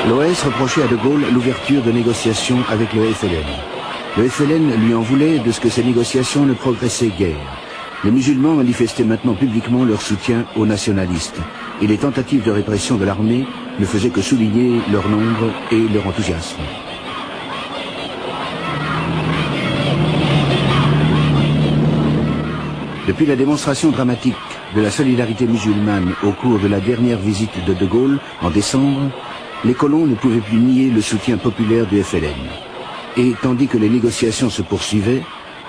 L'OAS reprochait à De Gaulle l'ouverture de négociations avec le FLN. Le FLN lui en voulait de ce que ces négociations ne progressaient guère. Les musulmans manifestaient maintenant publiquement leur soutien aux nationalistes, et les tentatives de répression de l'armée ne faisaient que souligner leur nombre et leur enthousiasme. Depuis la démonstration dramatique de la solidarité musulmane au cours de la dernière visite de De Gaulle en décembre, les colons ne pouvaient plus nier le soutien populaire du FLN. Et tandis que les négociations se poursuivaient,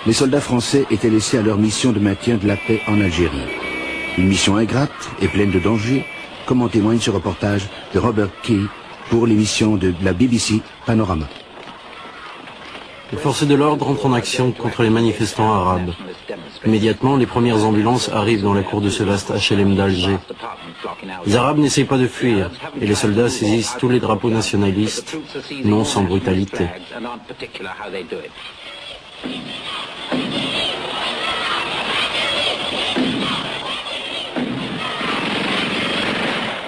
les soldats français étaient laissés à leur mission de maintien de la paix en Algérie. Une mission ingrate et pleine de dangers, comme en témoigne ce reportage de Robert Key pour l'émission de la BBC Panorama. Les forces de l'ordre entrent en action contre les manifestants arabes. Immédiatement, les premières ambulances arrivent dans la cour de ce vaste HLM d'Alger. Les Arabes n'essayent pas de fuir, et les soldats saisissent tous les drapeaux nationalistes, non sans brutalité.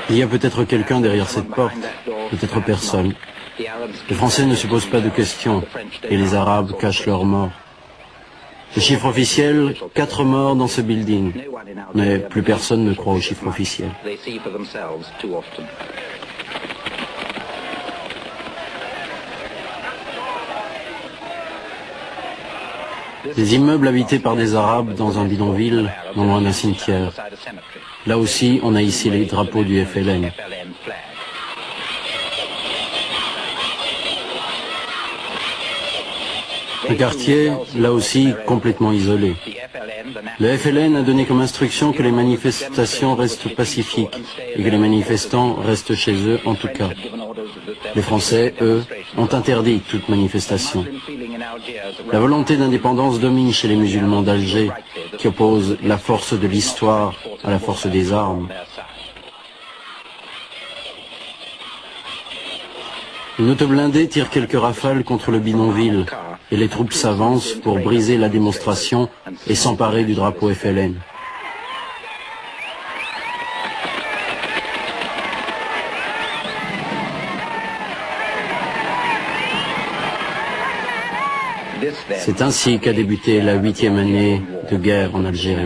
Il y a peut-être quelqu'un derrière cette porte, peut-être personne. Les Français ne se posent pas de questions, et les Arabes cachent leurs morts. Le chiffre officiel, 4 morts dans ce building. Mais plus personne ne croit au chiffre officiel. Des immeubles habités par des Arabes dans un bidonville, non loin d'un cimetière. Là aussi, on a ici les drapeaux du FLN. Un quartier, là aussi, complètement isolé. Le FLN a donné comme instruction que les manifestations restent pacifiques et que les manifestants restent chez eux en tout cas. Les Français, eux, ont interdit toute manifestation. La volonté d'indépendance domine chez les musulmans d'Alger, qui opposent la force de l'histoire à la force des armes. Une auto blindée tire quelques rafales contre le bidonville et les troupes s'avancent pour briser la démonstration et s'emparer du drapeau FLN. C'est ainsi qu'a débuté la 8e année de guerre en Algérie.